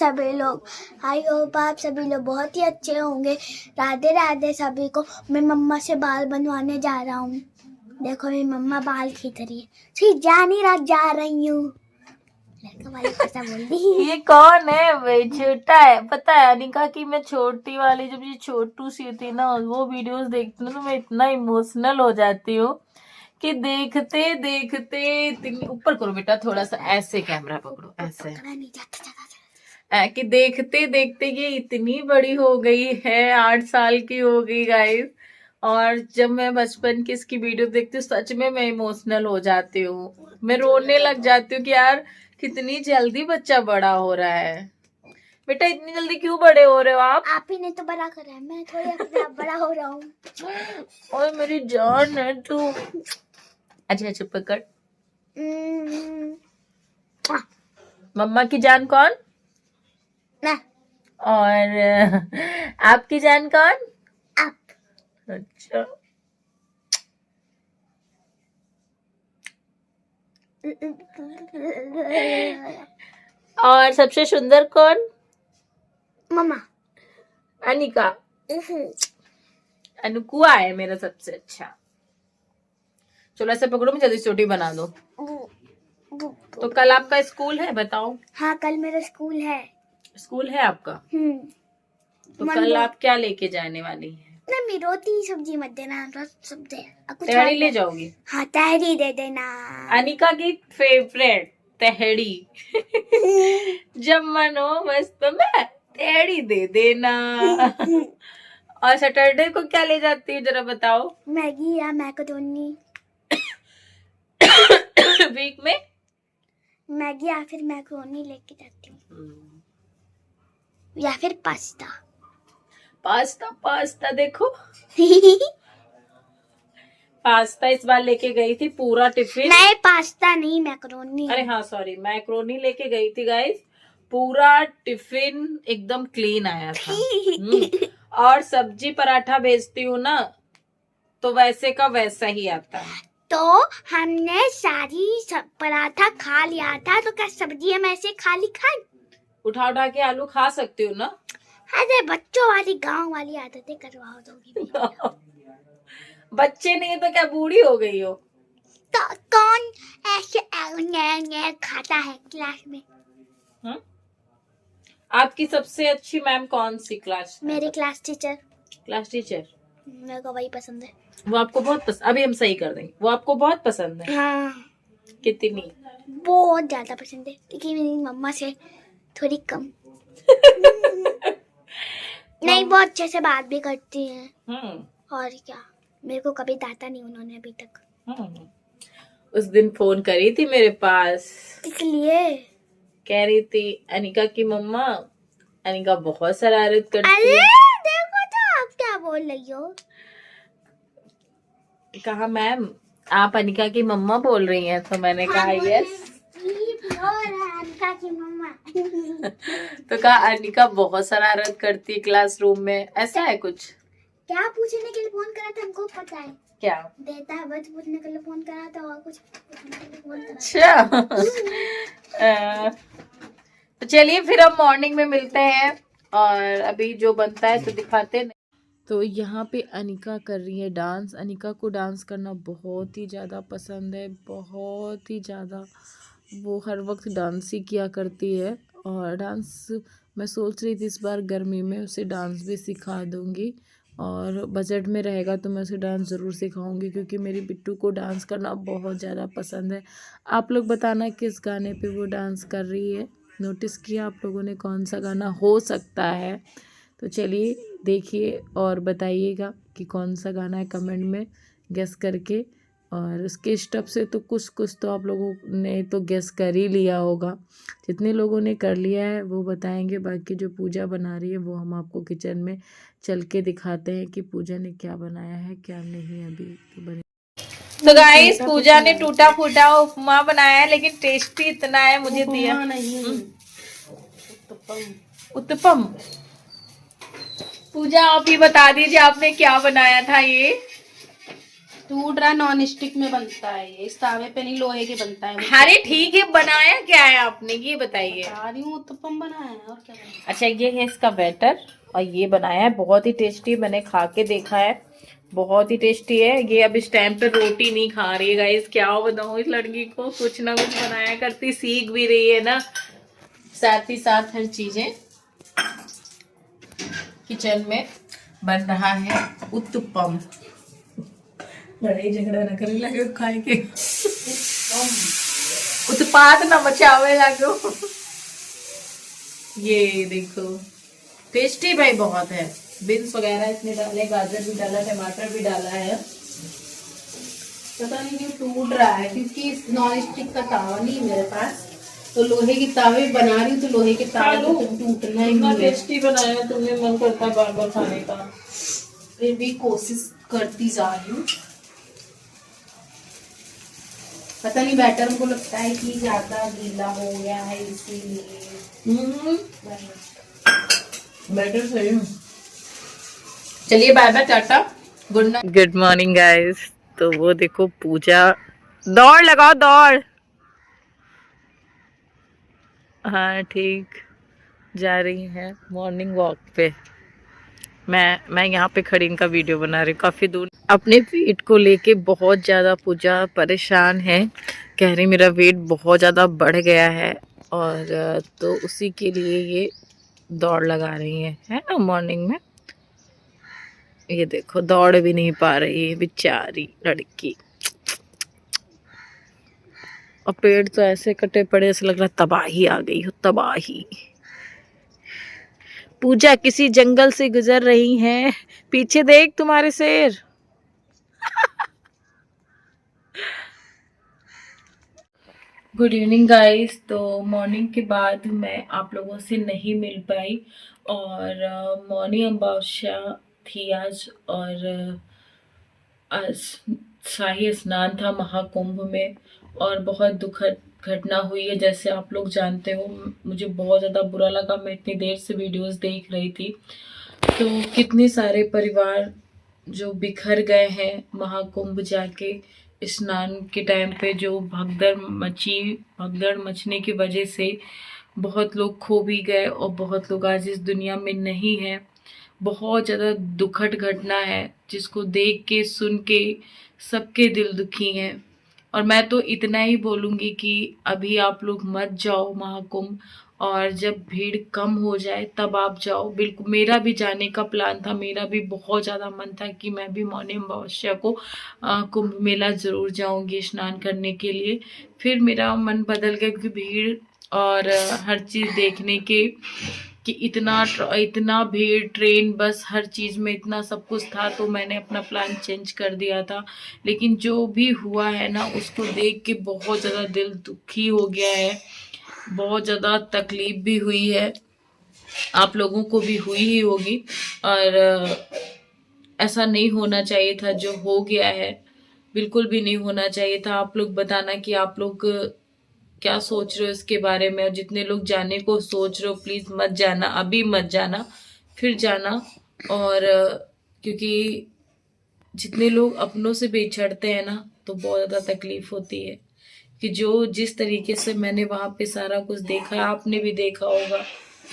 सभी लोग। I hope आप सभी लोग बहुत ही अच्छे होंगे। राधे राधे सभी को। मैं मम्मा से बाल बनवाने जा रहा हूँ। देखो मेरी मम्मा बाल खींच रही है। ठीक जा नहीं रहा, जा रही हूँ। बोल दी। ये कौन है भाई? छोटा है। पता है अनिका की मैं छोटी वाली जब ये छोटू सी थी ना, वो वीडियोस देखती हूँ तो मैं इतना इमोशनल हो जाती हूँ कि देखते देखते इतनी ऊपर करो बेटा, थोड़ा सा ऐसे कैमरा पकड़ो, ऐसे कि देखते देखते ये इतनी बड़ी हो गई है, 8 साल की हो गई गाइस। और जब मैं बचपन की इसकी वीडियो देखती हूँ सच में मैं इमोशनल हो जाती हूँ, मैं रोने लग जाती हूँ कि यार कितनी जल्दी बच्चा बड़ा हो रहा है। बेटा इतनी जल्दी क्यों बड़े हो रहे हो आप ही ने तो बड़ा करा है, मैं थोड़ी अपने आप बड़ा हो रहा हूँ। और मेरी जान है तू। अच्छा चुप पकड़। मम्मा की जान कौन? मैं। और आपकी जान कौन? आप। अच्छा और सबसे सुंदर कौन? मम्मा। अनिका। अनुकुआ है मेरा सबसे अच्छा। चलो ऐसे पकड़ो, मैं जल्दी चोटी बना दो। तो कल आपका स्कूल है बताओ? हाँ कल मेरा स्कूल है। स्कूल है आपका? तो कल आप क्या लेके जाने वाली हैं? मम्मी रोटी सब्जी मत देना, सब दे। तहरी ले जाओगी? हाँ तहरी दे देना। अनिका की फेवरेट तहरी। जब मन हो बस तो मैं तहरी दे देना। और सैटरडे को क्या ले जाती है जरा बताओ? मैगी या मैकरोनी। वीक में मैगी या फिर मैकरोनी लेके जाती हूँ, या फिर पास्ता। पास्ता पास्ता देखो। पास्ता इस बार लेके गई थी पूरा टिफिन। नहीं पास्ता नहीं, मैकरोनी। अरे हाँ सॉरी, मैक्रोनी लेके गई थी गाइस। पूरा टिफिन एकदम क्लीन आया था। और सब्जी पराठा भेजती हूँ ना तो वैसे का वैसा ही आता है। तो हमने सारी पराठा खा लिया था, तो क्या सब्जी हम ऐसे खाली खाए? उठा उठा के आलू खा सकती हूँ ना। अरे बच्चों वाली गांव वाली आदतें करवाओ दोगी। बच्चे नहीं तो क्या बूढ़ी हो गई हो? तो कौन ऐसे खाता है क्लास में? आपकी सबसे अच्छी मैम कौन सी क्लास? मेरी क्लास टीचर। क्लास टीचर मेरे को वही पसंद है। वो आपको बहुत पसंद? अभी हम सही कर देंगे, वो आपको बहुत पसंद है? हाँ कितनी? बहुत ज्यादा पसंद है, क्योंकि मेरी मम्मा से थोड़ी कम। नहीं बहुत अच्छे से बात भी करती है। और क्या, मेरे को कभी डांटा नहीं उन्होंने अभी तक। उस दिन फोन करी थी मेरे पास, इसलिए कह रही थी अनिका की मम्मा, अनिका बहुत शरारत करती अरे है। देखो तो आप क्या बोल रही हो? कहा मैम आप अनिका की मम्मा बोल रही हैं? तो मैंने कहा यस। अनिका की मम्मा। तो कहा अनिका बहुत शरारत करती है क्लासरूम में, ऐसा है कुछ? क्या पूछने के लिए फोन करा था हमको पता है। क्या देता है बस पूछने के लिए फोन करा था, और कुछ पूछने के लिए फोन करा। अच्छा तो चलिए फिर हम मॉर्निंग में मिलते हैं और अभी जो बनता है तो दिखाते हैं। तो यहाँ पे अनिका कर रही है डांस। अनिका को डांस करना बहुत ही ज़्यादा पसंद है, बहुत ही ज़्यादा। वो हर वक्त डांस ही किया करती है। और डांस मैं सोच रही थी इस बार गर्मी में उसे डांस भी सिखा दूँगी, और बजट में रहेगा तो मैं उसे डांस ज़रूर सिखाऊंगी, क्योंकि मेरी बिट्टू को डांस करना बहुत ज़्यादा पसंद है। आप लोग बताना किस गाने पे वो डांस कर रही है, नोटिस किया आप लोगों ने कौन सा गाना हो सकता है? तो चलिए देखिए और बताइएगा कि कौन सा गाना है, कमेंट में गेस करके। और उसके स्टेप से तो कुछ कुछ तो आप लोगों ने तो गेस कर ही लिया होगा। जितने लोगों ने कर लिया है वो बताएंगे, बाकी जो पूजा बना रही है वो हम आपको किचन में चल के दिखाते हैं कि पूजा ने क्या बनाया है क्या नहीं अभी तो बने। तो गाइस पूजा ने टूटा फूटा उपमा बनाया है, लेकिन टेस्टी इतना है, मुझे दिया नहीं। उत्तपम। पूजा आप ही बता दीजिए आपने क्या बनाया था ये? टूट रहा, नॉन स्टिक में बनता है ये, इस तावे पे नहीं, लोहे के बनता है। अरे ठीक है, बनाया क्या है आपने ये बताइए। बता रही हूँ, उत्तपम बनाया है और क्या बनाया। अच्छा ये है इसका बैटर और ये बनाया है, बहुत ही टेस्टी, मैंने खा के देखा है, बहुत ही टेस्टी है। ये अब इस टाइम पे रोटी नहीं खा रही है गाइस, क्या बताऊं इस लड़की को, कुछ ना कुछ बनाया करती, सीख भी रही है ना, साथ ही साथ हर चीजें। किचन में बन रहा है उत्तपम, बड़े झगड़ा न करे लगे खाए के, उत्पाद न मचावे लगे। ये देखो टेस्टी भाई बहुत है, बीन्स वगैरह इसमें डाले, गाजर भी डाला, टमाटर भी डाला है। पता नहीं क्यों टूट रहा है, क्योंकि नॉन स्टिक का तावा नहीं है मेरे पास, तो लोहे की तावे बना रही हूँ, तो लोहे के तावे तो टूटना ही नहीं है। टेस्टी बनाया तुमने, मन करता है बार बार खाने का, फिर भी कोशिश करती जा रही हूँ। पता नहीं बैटर हमको लगता है कि ज्यादा गीला हो गया है इसीलिए। बेटर सही है। चलिए bye bye, ta-ta, good night, good morning guys. तो वो देखो पूजा, दौड़ लगाओ दौड़, हाँ ठीक, जा रही है मॉर्निंग वॉक पे। मैं यहाँ पे खड़ी इनका वीडियो बना रही हूँ, काफ़ी दूर। अपने वेट को लेके बहुत ज़्यादा पूजा परेशान है, कह रही मेरा वेट बहुत ज़्यादा बढ़ गया है, और तो उसी के लिए ये दौड़ लगा रही है ना मॉर्निंग में। ये देखो दौड़ भी नहीं पा रही है बेचारी लड़की, और पेड़ तो ऐसे कटे पड़े, ऐसे लग रहा तबाही आ गई हो, तबाही। पूजा किसी जंगल से गुजर रही हैं, पीछे देख तुम्हारे शेर। Good evening guys. तो मॉर्निंग के बाद मैं आप लोगों से नहीं मिल पाई, और मौनी अमावस्या थी आज, और आज शाही स्नान था महाकुंभ में, और बहुत दुखद घटना हुई है, जैसे आप लोग जानते हो। मुझे बहुत ज़्यादा बुरा लगा, मैं इतनी देर से वीडियोस देख रही थी, तो कितने सारे परिवार जो बिखर गए हैं महाकुंभ जाके स्नान के टाइम पे, जो भगदड़ मचने की वजह से बहुत लोग खो भी गए, और बहुत लोग आज इस दुनिया में नहीं है। बहुत ज़्यादा दुखद घटना है, जिसको देख के सुन के सबके दिल दुखी हैं। और मैं तो इतना ही बोलूँगी कि अभी आप लोग मत जाओ महाकुंभ, और जब भीड़ कम हो जाए तब आप जाओ। बिल्कुल मेरा भी जाने का प्लान था, मेरा भी बहुत ज़्यादा मन था कि मैं भी मौनी अमावस्या को कुंभ मेला ज़रूर जाऊंगी स्नान करने के लिए। फिर मेरा मन बदल गया, क्योंकि भीड़ और हर चीज़ देखने के कि इतना भीड़, ट्रेन, बस, हर चीज़ में इतना सब कुछ था, तो मैंने अपना प्लान चेंज कर दिया था। लेकिन जो भी हुआ है ना, उसको देख के बहुत ज़्यादा दिल दुखी हो गया है, बहुत ज़्यादा तकलीफ भी हुई है, आप लोगों को भी हुई ही होगी। और ऐसा नहीं होना चाहिए था जो हो गया है, बिल्कुल भी नहीं होना चाहिए था। आप लोग बताना कि आप लोग क्या सोच रहे हो इसके बारे में, और जितने लोग जाने को सोच रहे हो प्लीज़ मत जाना, अभी मत जाना, फिर जाना। और क्योंकि जितने लोग अपनों से बिछड़ते हैं ना, तो बहुत ज़्यादा तकलीफ होती है। कि जो जिस तरीके से मैंने वहाँ पे सारा कुछ देखा है, आपने भी देखा होगा,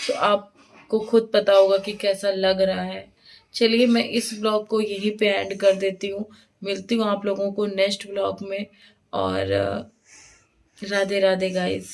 तो आपको खुद पता होगा कि कैसा लग रहा है। चलिए मैं इस ब्लॉग को यहीं पे एंड कर देती हूँ, मिलती हूँ आप लोगों को नेक्स्ट ब्लॉग में, और राधे राधे गाइस।